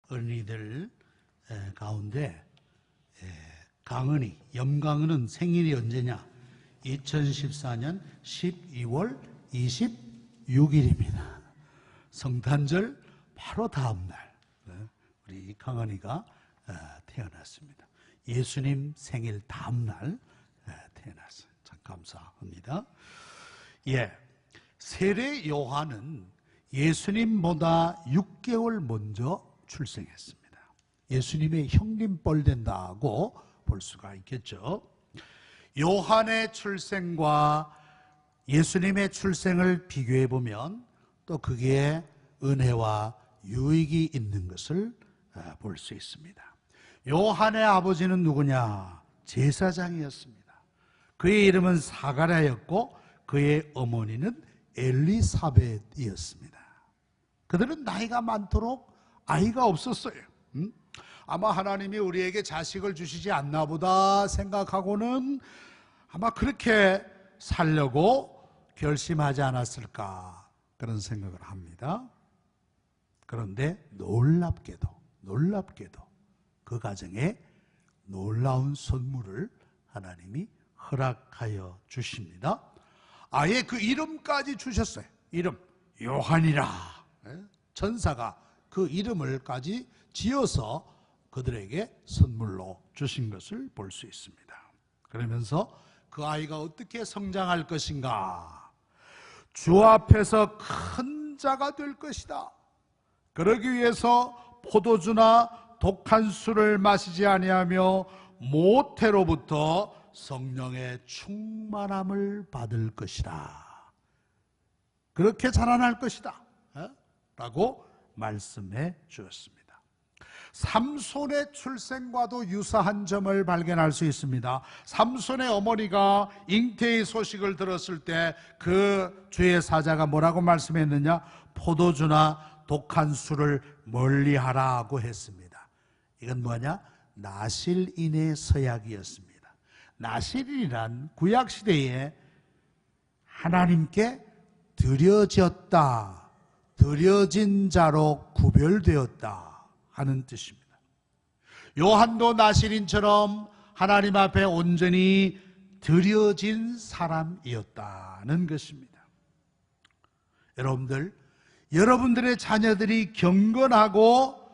어린이들 가운데 강은이, 염강은은 생일이 언제냐? 2014년 12월 26일입니다. 성탄절 바로 다음 날 우리 강은이가 태어났습니다. 예수님 생일 다음 날 태어났어요. 참 감사합니다. 세례 요한은 예수님보다 6개월 먼저 출생했습니다. 예수님의 형님뻘 된다고 볼 수가 있겠죠. 요한의 출생과 예수님의 출생을 비교해 보면 또 그게 은혜와 유익이 있는 것을 볼 수 있습니다. 요한의 아버지는 누구냐? 제사장이었습니다. 그의 이름은 사가랴였고 그의 어머니는 엘리사벳이었습니다. 그들은 나이가 많도록 아이가 없었어요. 아마 하나님이 우리에게 자식을 주시지 않나 보다 생각하고는 아마 그렇게 살려고 결심하지 않았을까 그런 생각을 합니다. 그런데 놀랍게도 그 가정에 놀라운 선물을 하나님이 허락하여 주십니다. 아예 그 이름까지 주셨어요. 이름 요한이라. 천사가 그 이름을까지 지어서 그들에게 선물로 주신 것을 볼 수 있습니다. 그러면서 그 아이가 어떻게 성장할 것인가? 주 앞에서 큰 자가 될 것이다. 그러기 위해서 포도주나 독한 술을 마시지 아니하며 모태로부터 성령의 충만함을 받을 것이다. 그렇게 자라날 것이다 라고 말씀해 주었습니다. 삼손의 출생과도 유사한 점을 발견할 수 있습니다. 삼손의 어머니가 잉태의 소식을 들었을 때 그 주의 사자가 뭐라고 말씀했느냐? 포도주나 독한 술을 멀리하라고 했습니다. 이건 뭐냐? 나실인의 서약이었습니다. 나실인이란 구약시대에 하나님께 드려진 자로 구별되었다 하는 뜻입니다. 요한도 나실인처럼 하나님 앞에 온전히 드려진 사람이었다는 것입니다. 여러분들의 자녀들이 경건하고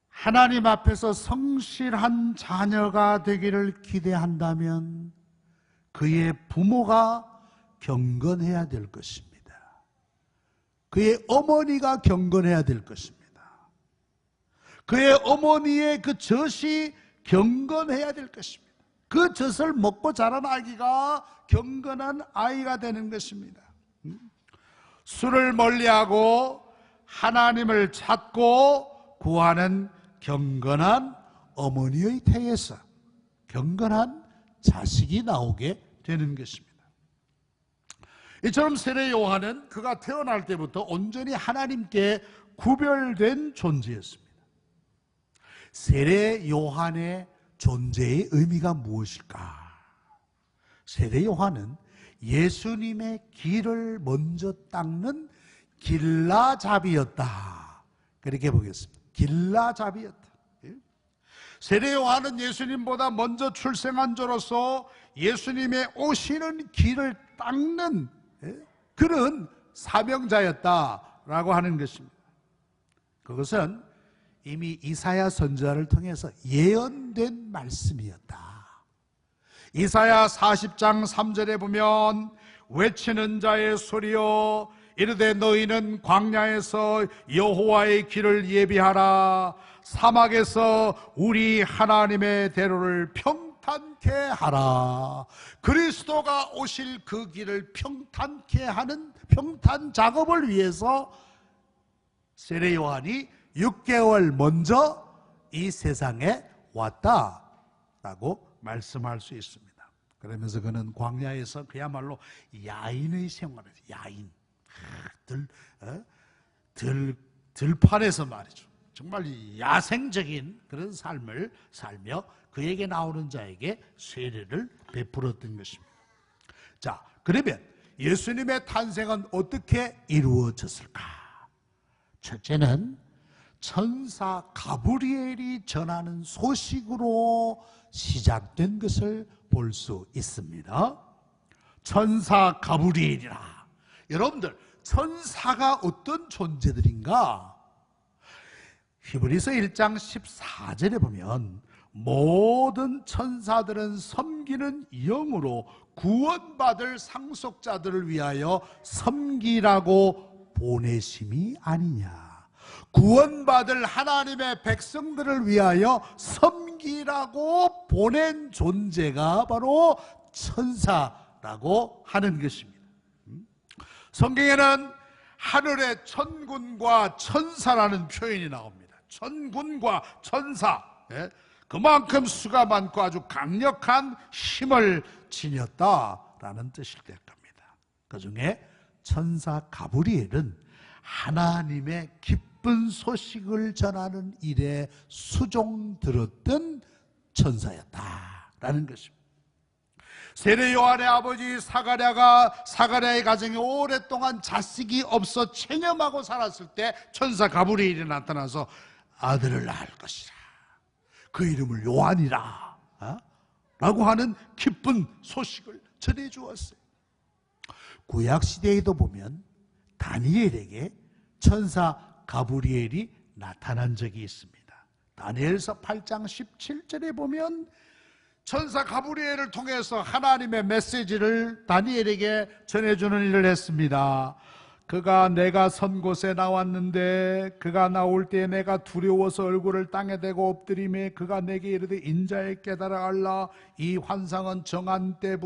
하나님 앞에서 성실한 자녀가 되기를 기대한다면 그의 부모가 경건해야 될 것입니다. 그의 어머니가 경건해야 될 것입니다. 그의 어머니의 그 젖이 경건해야 될 것입니다. 그 젖을 먹고 자란 아기가 경건한 아이가 되는 것입니다. 술을 멀리하고 하나님을 찾고 구하는 경건한 어머니의 태에서 경건한 자식이 나오게 되는 것입니다. 이처럼 세례 요한은 그가 태어날 때부터 온전히 하나님께 구별된 존재였습니다. 세례 요한의 존재의 의미가 무엇일까? 세례 요한은 예수님의 길을 먼저 닦는 길라잡이였다. 그렇게 보겠습니다. 길라잡이였다. 세례 요한은 예수님보다 먼저 출생한 자로서 예수님의 오시는 길을 닦는 그런 사명자였다라고 하는 것입니다. 그것은 이미 이사야 선지자를 통해서 예언된 말씀이었다. 이사야 40장 3절에 보면 외치는 자의 소리여 이르되 너희는 광야에서 여호와의 길을 예비하라. 사막에서 우리 하나님의 대로를 평탄케 하라. 그리스도가 오실 그 길을 평탄케 하는 평탄 작업을 위해서 세례 요한이 6개월 먼저 이 세상에 왔다라고 말씀할 수 있습니다. 그러면서 그는 광야에서 그야말로 야인의 생활을 야인 들판에서 말이죠. 정말 야생적인 그런 삶을 살며 그에게 나오는 자에게 세례를 베풀었던 것입니다. 자, 그러면 예수님의 탄생은 어떻게 이루어졌을까? 첫째는 천사 가브리엘이 전하는 소식으로 시작된 것을 볼 수 있습니다. 천사 가브리엘이라. 여러분들, 천사가 어떤 존재들인가? 히브리서 1장 14절에 보면 모든 천사들은 섬기는 영으로 구원받을 상속자들을 위하여 섬기라고 보내심이 아니냐. 구원받을 하나님의 백성들을 위하여 섬기라고 보낸 존재가 바로 천사라고 하는 것입니다. 성경에는 하늘의 천군과 천사라는 표현이 나옵니다. 천군과 천사, 그만큼 수가 많고 아주 강력한 힘을 지녔다라는 뜻일 겁니다. 그 중에 천사 가브리엘은 하나님의 기쁜 소식을 전하는 일에 수종 들었던 천사였다라는 것입니다. 세례 요한의 아버지 사가랴의 가정에 오랫동안 자식이 없어 체념하고 살았을 때 천사 가브리엘이 나타나서 아들을 낳을 것이라, 그 이름을 요한이라 라고 하는 기쁜 소식을 전해주었어요. 구약시대에도 보면 다니엘에게 천사 가브리엘이 나타난 적이 있습니다. 다니엘서 8장 17절에 보면 천사 가브리엘을 통해서 하나님의 메시지를 다니엘에게 전해주는 일을 했습니다. 그가 내가 선 곳에 나왔는데 그가 나올 때 내가 두려워서 얼굴을 땅에 대고 엎드리매 그가 내게 이르되 인자에 깨달아 알라, 이 환상은 정한 때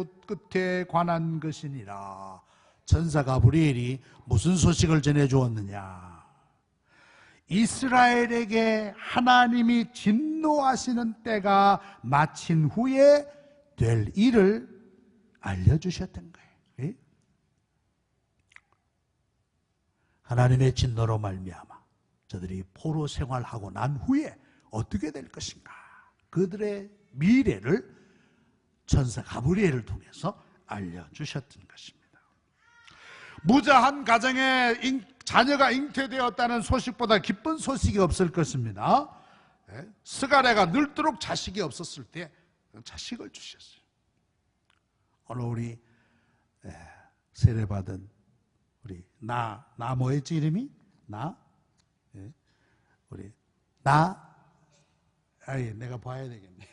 끝에 관한 것이니라. 천사 가브리엘이 무슨 소식을 전해주었느냐? 이스라엘에게 하나님이 진노하시는 때가 마친 후에 될 일을 알려주셨던 거예요. 하나님의 진노로 말미암아 저들이 포로 생활하고 난 후에 어떻게 될 것인가, 그들의 미래를 천사 가브리엘을 통해서 알려주셨던 것입니다. 무자한 가정에 자녀가 잉태되었다는 소식보다 기쁜 소식이 없을 것입니다. 스가랴가 늙도록 자식이 없었을 때 자식을 주셨어요. 오늘 우리 세례받은 우리 나 뭐였지 이름이? 우리 내가 봐야 되겠네.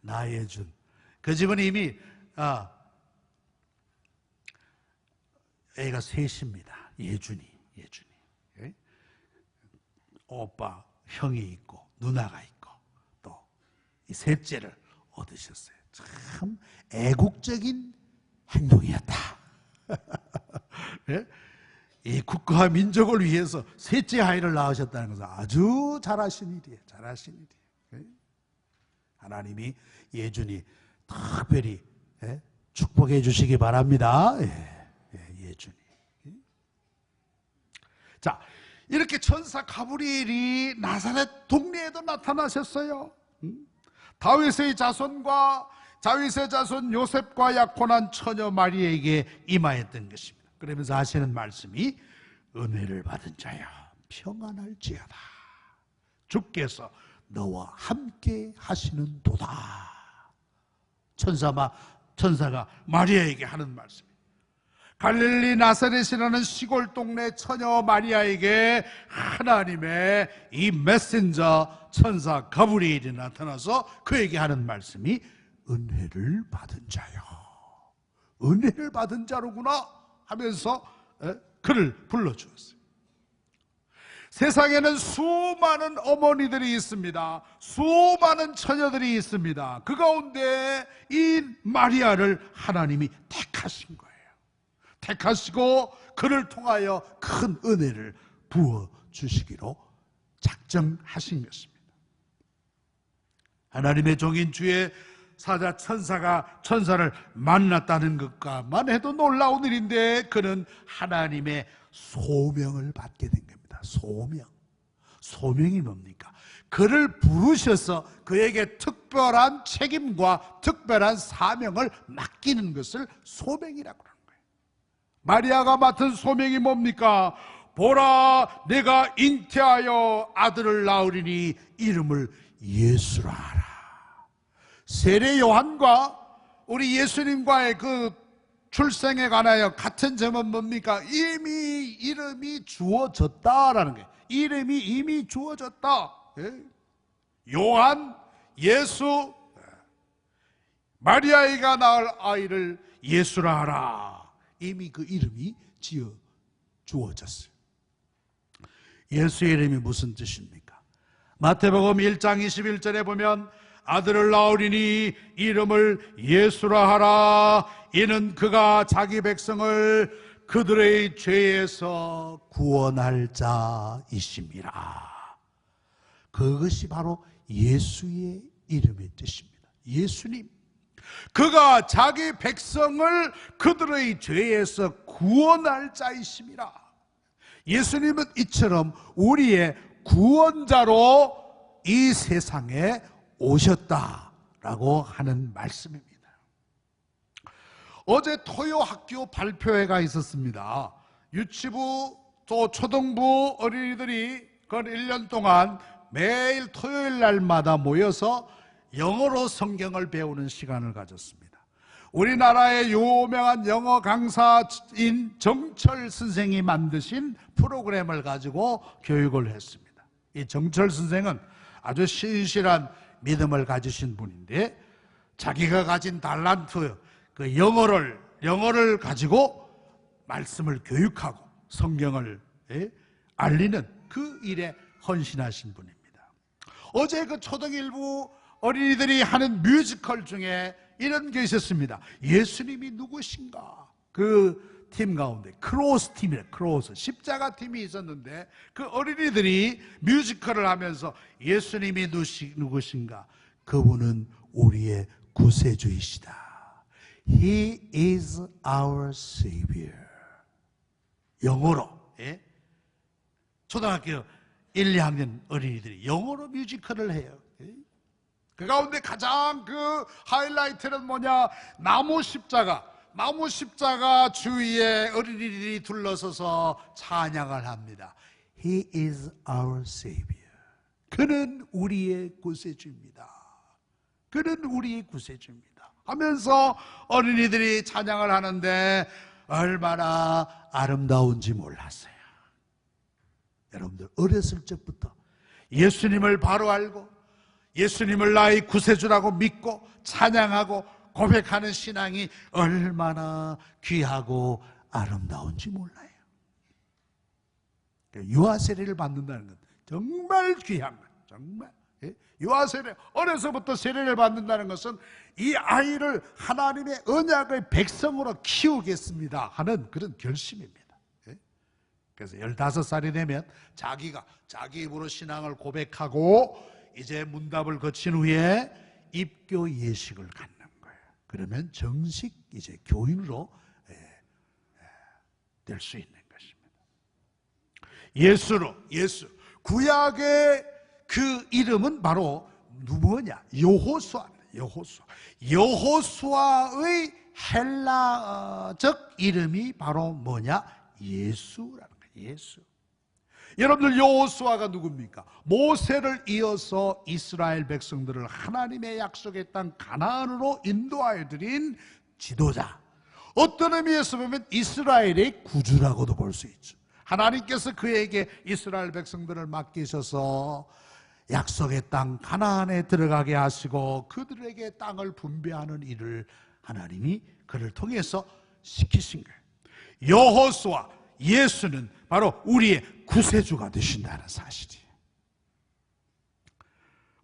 나예준. 그 집은 이미 애가 셋입니다. 예준이. 오빠, 형이 있고 누나가 있고 또 이 셋째를 얻으셨어요. 참 애국적인 행동이었다. 이 국가와 민족을 위해서 셋째 아이를 낳으셨다는 것은 아주 잘하신 일이에요. 하나님이 예준이 특별히 축복해 주시기 바랍니다. 예준이. 자, 이렇게 천사 가브리엘이 나사렛 동네에도 나타나셨어요. 다윗의 자손 요셉과 약혼한 처녀 마리아에게 임하였던 것입니다. 그러면서 하시는 말씀이 은혜를 받은 자여 평안할지어다, 주께서 너와 함께 하시는 도다. 천사가 마리아에게 하는 말씀입니다. 갈릴리 나사렛이라는 시골 동네 처녀 마리아에게 하나님의 이 메신저 천사 가브리엘이 나타나서 그에게 하는 말씀이 은혜를 받은 자요, 은혜를 받은 자로구나 하면서 그를 불러주었어요. 세상에는 수많은 어머니들이 있습니다. 수많은 처녀들이 있습니다. 그 가운데 이 마리아를 하나님이 택하신 거예요. 택하시고 그를 통하여 큰 은혜를 부어주시기로 작정하신 것입니다. 하나님의 종인 주의 사자 천사가 천사를 만났다는 것과만 해도 놀라운 일인데 그는 하나님의 소명을 받게 된 겁니다. 소명이 뭡니까? 그를 부르셔서 그에게 특별한 책임과 특별한 사명을 맡기는 것을 소명이라고 하는 거예요. 마리아가 맡은 소명이 뭡니까? 보라, 내가 잉태하여 아들을 낳으리니 이름을 예수라 하라. 세례 요한과 우리 예수님과의 그 출생에 관하여 같은 점은 뭡니까? 이미 이름이 주어졌다라는 거예요. 이름이 이미 주어졌다. 요한, 예수, 마리아가 낳을 아이를 예수라 하라. 이미 그 이름이 주어졌어요. 예수의 이름이 무슨 뜻입니까? 마태복음 1장 21절에 보면 아들을 낳으리니 이름을 예수라 하라. 이는 그가 자기 백성을 그들의 죄에서 구원할 자이심이라. 그것이 바로 예수의 이름의 뜻입니다. 예수님, 그가 자기 백성을 그들의 죄에서 구원할 자이심이라. 예수님은 이처럼 우리의 구원자로 이 세상에 오셨다라고 하는 말씀입니다. 어제 토요학교 발표회가 있었습니다. 유치부 또 초등부 어린이들이 그 1년 동안 매일 토요일 날마다 모여서 영어로 성경을 배우는 시간을 가졌습니다. 우리나라의 유명한 영어 강사인 정철 선생이 만드신 프로그램을 가지고 교육을 했습니다. 이 정철 선생은 아주 신실한 믿음을 가지신 분인데 자기가 가진 달란트, 그 영어를 가지고 말씀을 교육하고 성경을 알리는 그 일에 헌신하신 분입니다. 어제 그 초등일부 어린이들이 하는 뮤지컬 중에 이런 게 있었습니다. 예수님이 누구신가? 그 팀 가운데 크로스 팀이래. 크로스 십자가 팀이 있었는데 그 어린이들이 뮤지컬을 하면서 예수님이 누구신가? 그분은 우리의 구세주이시다. He is our Savior. 영어로 초등학교 1, 2학년 어린이들이 영어로 뮤지컬을 해요. 그 가운데 가장 그 하이라이트는 뭐냐? 나무 십자가 주위에 어린이들이 둘러서서 찬양을 합니다. He is our Savior. 그는 우리의 구세주입니다. 그는 우리의 구세주입니다 하면서 어린이들이 찬양을 하는데 얼마나 아름다운지 몰랐어요. 여러분들 어렸을 적부터 예수님을 바로 알고 예수님을 나의 구세주라고 믿고 찬양하고 고백하는 신앙이 얼마나 귀하고 아름다운지 몰라요. 유아 세례를 받는다는 건 정말 귀한 거예요. 정말. 유아 세례, 어려서부터 세례를 받는다는 것은 이 아이를 하나님의 언약의 백성으로 키우겠습니다 하는 그런 결심입니다. 그래서 15살이 되면 자기가 자기 입으로 신앙을 고백하고 이제 문답을 거친 후에 입교 예식을 갖는 거예요. 그러면 정식 이제 교인으로 될 수 있는 것입니다. 예수. 구약의 그 이름은 바로 누구냐? 여호수아의 헬라적 이름이 바로 뭐냐? 예수라는 거예요. 예수. 여러분들 여호수아가 누굽니까? 모세를 이어서 이스라엘 백성들을 하나님의 약속의 땅 가나안으로 인도하여 드린 지도자. 어떤 의미에서 보면 이스라엘의 구주라고도 볼 수 있죠. 하나님께서 그에게 이스라엘 백성들을 맡기셔서 약속의 땅 가나안에 들어가게 하시고 그들에게 땅을 분배하는 일을 하나님이 그를 통해서 시키신 거예요. 여호수아, 예수는 바로 우리의 구세주가 되신다는 사실이에요.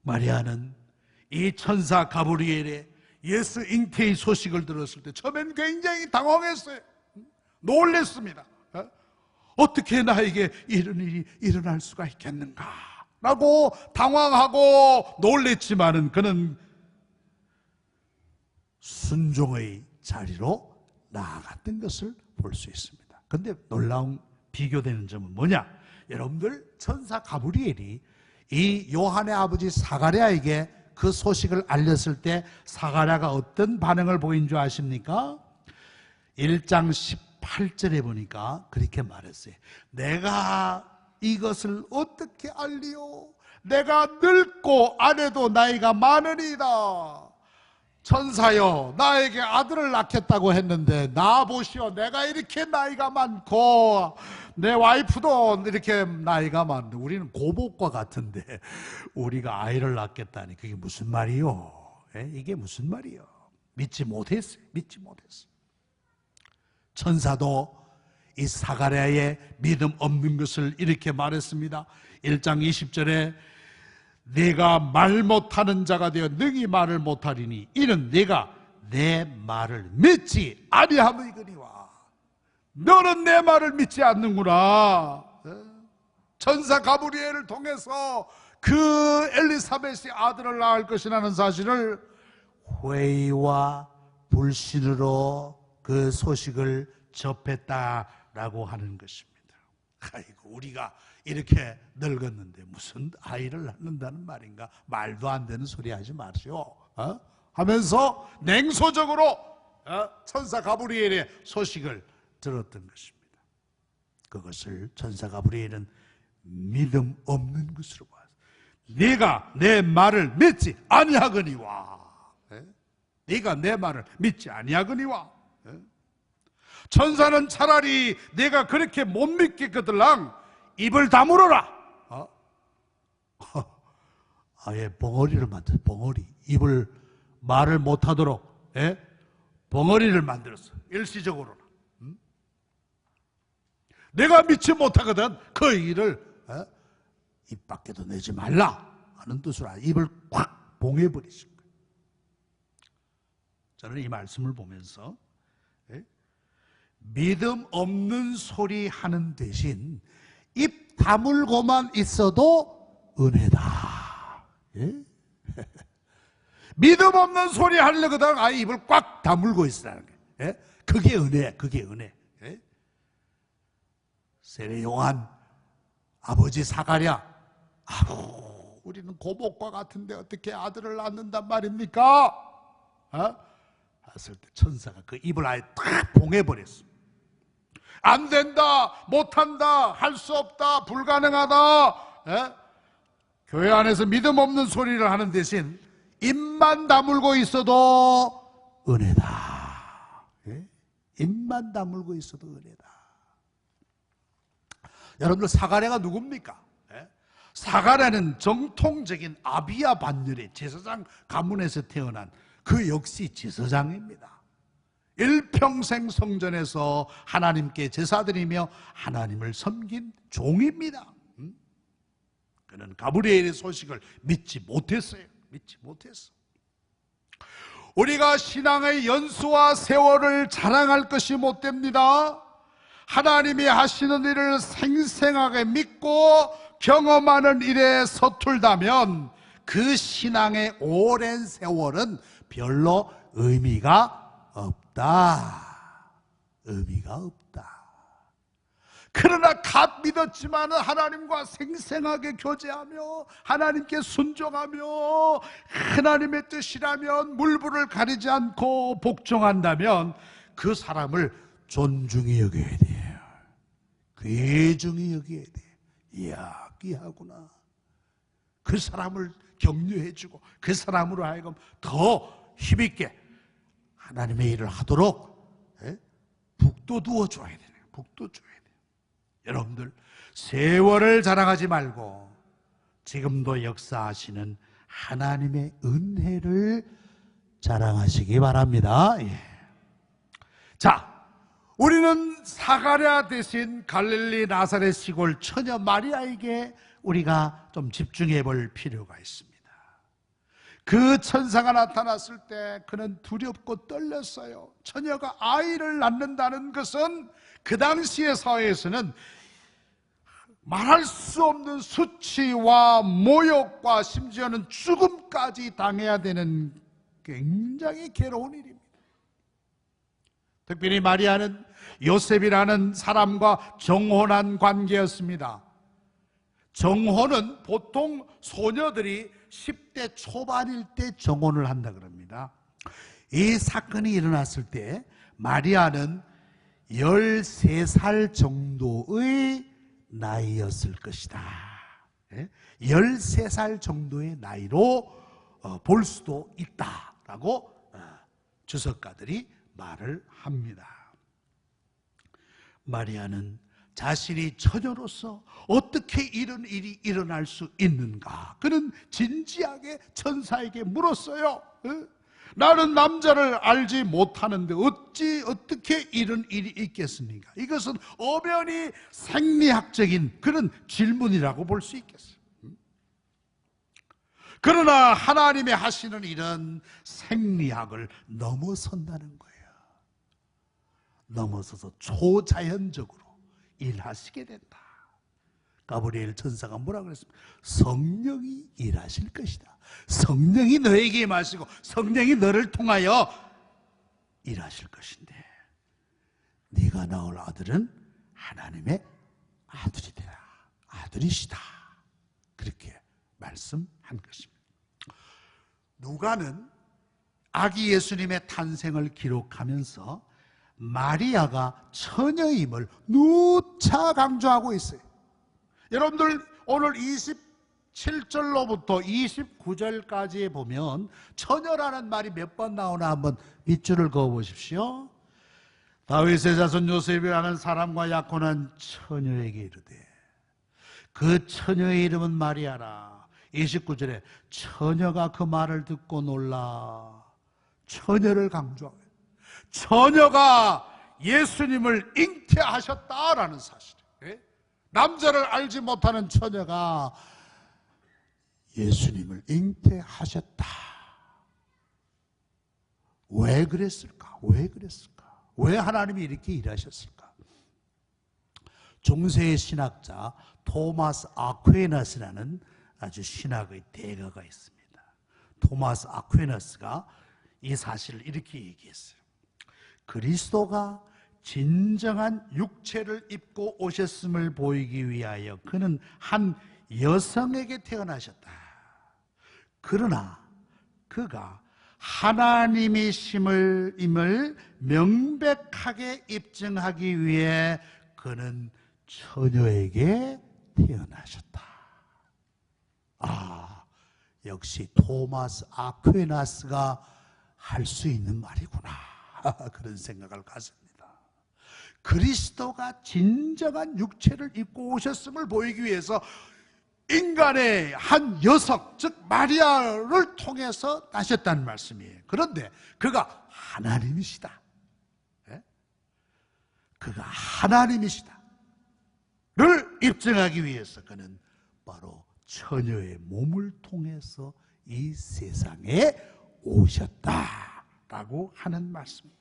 마리아는 이 천사 가브리엘의 예수 잉태의 소식을 들었을 때 처음엔 굉장히 당황했어요. 놀랬습니다. 어떻게 나에게 이런 일이 일어날 수가 있겠는가 라고 당황하고 놀랬지만은 그는 순종의 자리로 나아갔던 것을 볼 수 있습니다. 그런데 놀라운 비교되는 점은 뭐냐? 여러분들 천사 가브리엘이 이 요한의 아버지 사가랴에게 그 소식을 알렸을 때 사가랴가 어떤 반응을 보인 줄 아십니까? 1장 18절에 보니까 그렇게 말했어요. 내가 이것을 어떻게 알리오? 내가 늙고 아내도 나이가 많으리이다. 천사여, 나에게 아들을 낳겠다고 했는데 나 보시오, 내가 이렇게 나이가 많고 내 와이프도 이렇게 나이가 많은데 우리는 고복과 같은데 우리가 아이를 낳겠다니 그게 무슨 말이요? 이게 무슨 말이요? 믿지 못했어요. 믿지 못했어요. 천사도 이 사가랴의 믿음 없는 것을 이렇게 말했습니다. 1장 20절에 내가 말 못하는 자가 되어 능히 말을 못하리니 이는 내가 내 말을 믿지 아니함이거니와. 너는 내 말을 믿지 않는구나. 천사 가브리엘을 통해서 그 엘리사벳이 아들을 낳을 것이라는 사실을 회의와 불신으로 그 소식을 접했다라고 하는 것입니다. 아이고, 우리가 이렇게 늙었는데 무슨 아이를 낳는다는 말인가? 말도 안 되는 소리 하지 마시오. 하면서 냉소적으로 천사 가브리엘의 소식을 들었던 것입니다. 그것을 천사 가브리엘은 믿음 없는 것으로 봤어요. 네가 내 말을 믿지 아니하거니와. 네가 내 말을 믿지 아니하거니와. 천사는 차라리 내가 그렇게 못 믿겠거들랑 입을 다물어라. 아예 벙어리를 만들어. 벙어리. 입을 말을 못하도록 벙어리를 만들었어. 일시적으로는. 내가 믿지 못하거든 그 일을 입 밖에도 내지 말라 하는 뜻으로 입을 꽉 봉해버리신 거예요. 저는 이 말씀을 보면서 믿음 없는 소리 하는 대신 입 다물고만 있어도 은혜다. 믿음 없는 소리 하려거든 입을 꽉 다물고 있으라는 거예요. 그게 은혜야. 그게 은혜. 세례 요한 아버지 사가랴, 우리는 고복과 같은데 어떻게 아들을 낳는단 말입니까? 했을 때 천사가 그 입을 아예 딱 봉해버렸어. 안 된다, 못한다, 할 수 없다, 불가능하다. 교회 안에서 믿음 없는 소리를 하는 대신 입만 다물고 있어도 은혜다. 입만 다물고 있어도 은혜다. 여러분들 사가랴가 누굽니까? 사가랴는 정통적인 아비야 반열의 제사장 가문에서 태어난 그 역시 제사장입니다. 일평생 성전에서 하나님께 제사드리며 하나님을 섬긴 종입니다. 그는 가브리엘의 소식을 믿지 못했어요. 믿지 못했어. 우리가 신앙의 연수와 세월을 자랑할 것이 못 됩니다. 하나님이 하시는 일을 생생하게 믿고 경험하는 일에 서툴다면 그 신앙의 오랜 세월은 별로 의미가 없다. 의미가 없다. 그러나 갓 믿었지만 하나님과 생생하게 교제하며 하나님께 순종하며 하나님의 뜻이라면 물불을 가리지 않고 복종한다면 그 사람을 존중히 여겨야 돼요. 귀중히 여겨야 돼요. 이야, 귀하구나. 그 사람을 격려해주고 그 사람으로 하여금 더 힘있게 하나님의 일을 하도록 북돋워 줘야 돼요. 북돋워 줘야 돼요. 여러분들 세월을 자랑하지 말고 지금도 역사하시는 하나님의 은혜를 자랑하시기 바랍니다. 자, 우리는 사가랴 대신 갈릴리 나사렛 시골 처녀 마리아에게 우리가 좀 집중해 볼 필요가 있습니다. 그 천사가 나타났을 때 그는 두렵고 떨렸어요. 처녀가 아이를 낳는다는 것은 그 당시의 사회에서는 말할 수 없는 수치와 모욕과 심지어는 죽음까지 당해야 되는 굉장히 괴로운 일입니다. 특별히 마리아는 요셉이라는 사람과 정혼한 관계였습니다. 정혼은 보통 소녀들이 10대 초반일 때 정혼을 한다 그럽니다. 이 사건이 일어났을 때 마리아는 13살 정도의 나이였을 것이다. 13살 정도의 나이로 볼 수도 있다라고 주석가들이 말을 합니다. 마리아는 자신이 처녀로서 어떻게 이런 일이 일어날 수 있는가? 그는 진지하게 천사에게 물었어요. 나는 남자를 알지 못하는데 어떻게 이런 일이 있겠습니까? 이것은 엄연히 생리학적인 그런 질문이라고 볼 수 있겠어요. 그러나 하나님의 하시는 일은 생리학을 넘어선다는 거예요. 넘어서서 초자연적으로 일하시게 된다. 가브리엘 천사가 뭐라 그랬습니까? 성령이 일하실 것이다. 성령이 너에게 임하시고 성령이 너를 통하여 일하실 것인데 네가 낳을 아들은 하나님의 아들이 되라. 아들이시다. 그렇게 말씀한 것입니다. 누가는 아기 예수님의 탄생을 기록하면서 마리아가 처녀임을 누차 강조하고 있어요. 여러분들 오늘 27절로부터 29절까지에 보면 처녀라는 말이 몇 번 나오나 한번 밑줄을 그어 보십시오. 다윗의 자손 요셉이라는 사람과 약혼한 처녀에게 이르되 그 처녀의 이름은 마리아라. 29절에 처녀가 그 말을 듣고 놀라. 처녀를 강조하고 처녀가 예수님을 잉태하셨다라는 사실이에요. 남자를 알지 못하는 처녀가 예수님을 잉태하셨다. 왜 그랬을까? 왜 그랬을까? 왜 하나님이 이렇게 일하셨을까? 중세의 신학자 토마스 아퀴나스라는 아주 신학의 대가가 있습니다. 토마스 아퀴나스가 이 사실을 이렇게 얘기했어요. 그리스도가 진정한 육체를 입고 오셨음을 보이기 위하여 그는 한 여성에게 태어나셨다. 그러나 그가 하나님이심을 명백하게 입증하기 위해 그는 처녀에게 태어나셨다. 역시 토마스 아퀴나스가 할 수 있는 말이구나. 그런 생각을 가집니다. 그리스도가 진정한 육체를 입고 오셨음을 보이기 위해서 인간의 한 여성, 즉 마리아를 통해서 나셨다는 말씀이에요. 그런데 그가 하나님이시다. 그가 하나님이시다 를 입증하기 위해서 그는 바로 처녀의 몸을 통해서 이 세상에 오셨다라고 하는 말씀입니다.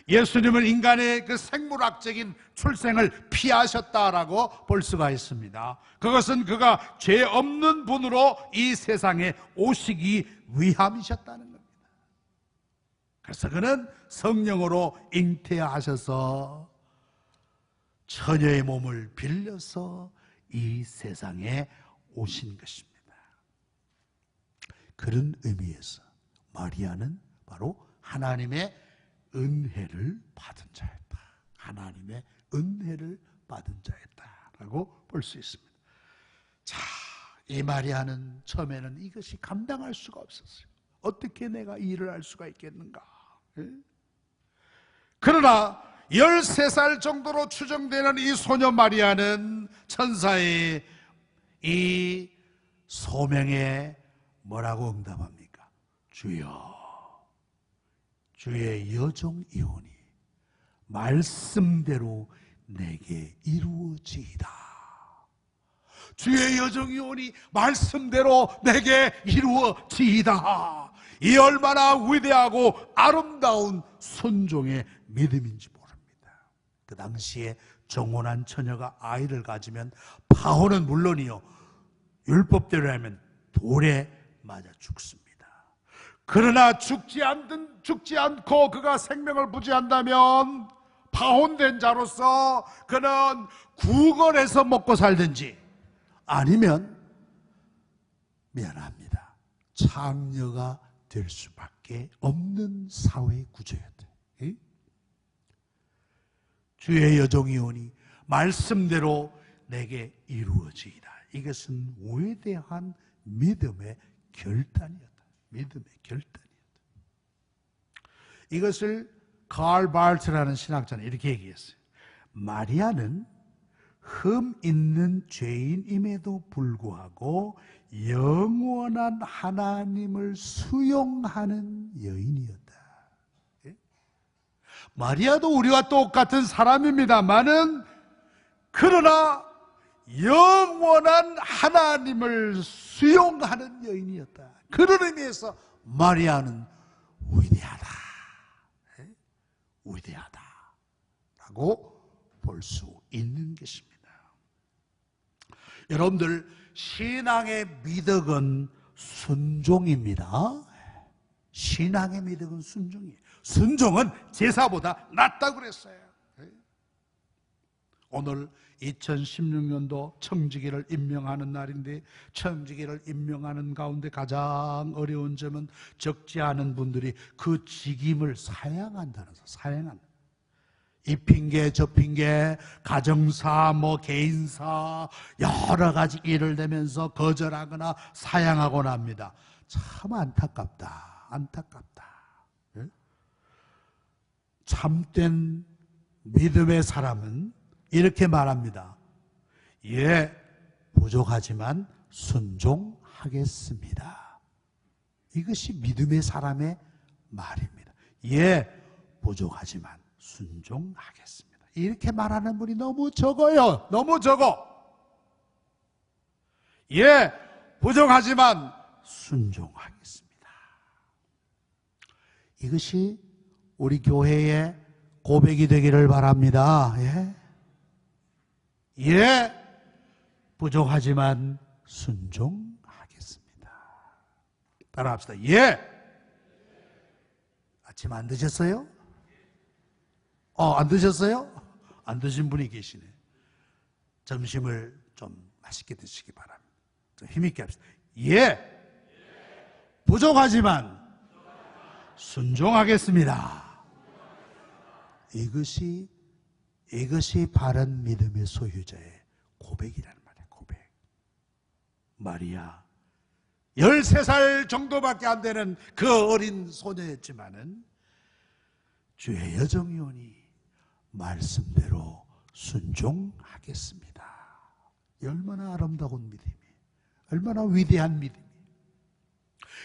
예수님은 인간의 그 생물학적인 출생을 피하셨다라고 볼 수가 있습니다. 그것은 그가 죄 없는 분으로 이 세상에 오시기 위함이셨다는 겁니다. 그래서 그는 성령으로 잉태하셔서 처녀의 몸을 빌려서 이 세상에 오신 것입니다. 그런 의미에서 마리아는 바로 하나님의 은혜를 받은 자였다. 하나님의 은혜를 받은 자였다라고 볼 수 있습니다. 자, 이 마리아는 처음에는 이것이 감당할 수가 없었어요. 어떻게 내가 이 일을 할 수가 있겠는가? 그러나 13살 정도로 추정되는 이 소녀 마리아는 천사의 이 소명에 뭐라고 응답합니까? 주여, 주의 여종이오니 말씀대로 내게 이루어지이다. 주의 여종이오니 말씀대로 내게 이루어지이다. 이 얼마나 위대하고 아름다운 순종의 믿음인지 모릅니다. 그 당시에 정혼한 처녀가 아이를 가지면 파혼은 물론이요, 율법대로라면 돌에 맞아 죽습니다. 그러나 죽지 않고 그가 생명을 부지한다면 파혼된 자로서 그는 구걸해서 먹고 살든지 아니면 미안합니다, 창녀가 될 수밖에 없는 사회 구조였다. 주의 여종이오니 말씀대로 내게 이루어지이다. 이것은 위대한 믿음의 결단이었다. 믿음의 결단이었다. 이것을 칼 발트라는 신학자는 이렇게 얘기했어요. 마리아는 흠 있는 죄인임에도 불구하고 영원한 하나님을 수용하는 여인이었다. 마리아도 우리와 똑같은 사람입니다만은 그러나 영원한 하나님을 수용하는 여인이었다. 그런 의미에서 마리아는 위대하다. 위대하다라고 볼 수 있는 것입니다. 여러분들, 신앙의 미덕은 순종입니다. 신앙의 미덕은 순종이에요. 순종은 제사보다 낫다고 그랬어요. 오늘 2016년도 청지기를 임명하는 날인데, 청지기를 임명하는 가운데 가장 어려운 점은 적지 않은 분들이 그 직임을 사양한다는 거, 사양한다. 이 핑계 저 핑계, 가정사 개인사 여러 가지 일을 대면서 거절하거나 사양하곤 합니다. 참 안타깝다. 참된 믿음의 사람은 이렇게 말합니다. 예, 부족하지만 순종하겠습니다. 이것이 믿음의 사람의 말입니다. 예, 부족하지만 순종하겠습니다. 이렇게 말하는 분이 너무 적어요. 너무 적어. 예, 부족하지만 순종하겠습니다. 이것이 우리 교회의 고백이 되기를 바랍니다. 예, 부족하지만 순종하겠습니다. 따라합시다. 예. 아침 안 드셨어요? 안 드셨어요? 안 드신 분이 계시네. 점심을 좀 맛있게 드시기 바랍니다. 좀 힘있게 합시다. 예. 부족하지만 순종하겠습니다. 이것이 바른 믿음의 소유자의 고백이라는 말이에요. 고백. 마리아 13살 정도밖에 안 되는 그 어린 소녀였지만은 주의 여종이오니 말씀대로 순종하겠습니다. 얼마나 아름다운 믿음이, 얼마나 위대한 믿음이.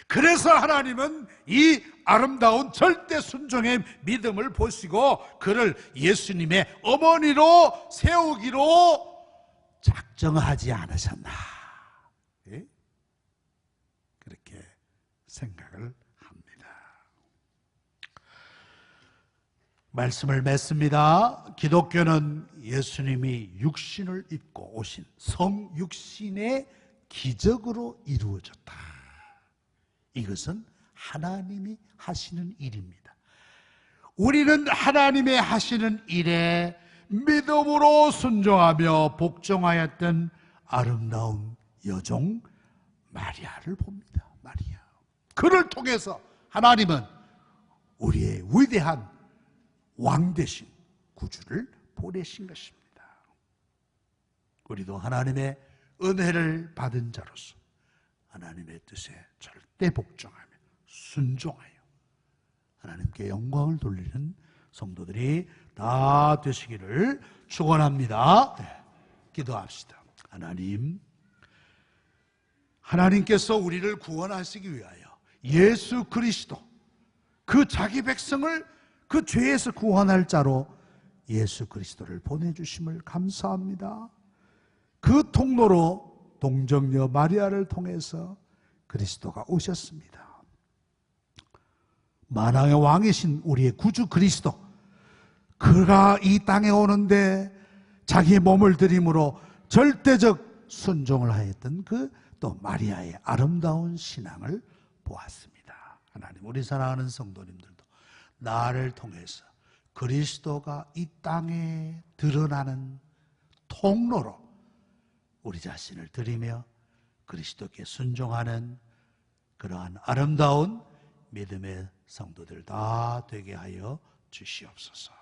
그래서 하나님은 이 아름다운 절대 순종의 믿음을 보시고 그를 예수님의 어머니로 세우기로 작정하지 않으셨나, 그렇게 생각을 합니다. 말씀을 맺습니다. 기독교는 예수님이 육신을 입고 오신 성육신의 기적으로 이루어졌다. 이것은 하나님이 하시는 일입니다. 우리는 하나님의 하시는 일에 믿음으로 순종하며 복종하였던 아름다운 여종 마리아를 봅니다. 마리아. 그를 통해서 하나님은 우리의 위대한 왕 대신 구주를 보내신 것입니다. 우리도 하나님의 은혜를 받은 자로서 하나님의 뜻에 절대 복종하며 순종하여 하나님께 영광을 돌리는 성도들이 다 되시기를 축원합니다. 기도합시다. 하나님께서 우리를 구원하시기 위하여 예수 그리스도, 그 자기 백성을 그 죄에서 구원할 자로 예수 그리스도를 보내주심을 감사합니다. 그 통로로 동정녀 마리아를 통해서 그리스도가 오셨습니다. 만왕의 왕이신 우리의 구주 그리스도, 그가 이 땅에 오는데 자기의 몸을 들임으로 절대적 순종을 하였던 그 또 마리아의 아름다운 신앙을 보았습니다. 하나님, 우리 사랑하는 성도님들도 나를 통해서 그리스도가 이 땅에 드러나는 통로로 우리 자신을 드리며 그리스도께 순종하는 그러한 아름다운 믿음의 성도들 다 되게 하여 주시옵소서.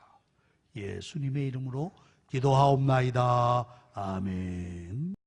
예수님의 이름으로 기도하옵나이다. 아멘.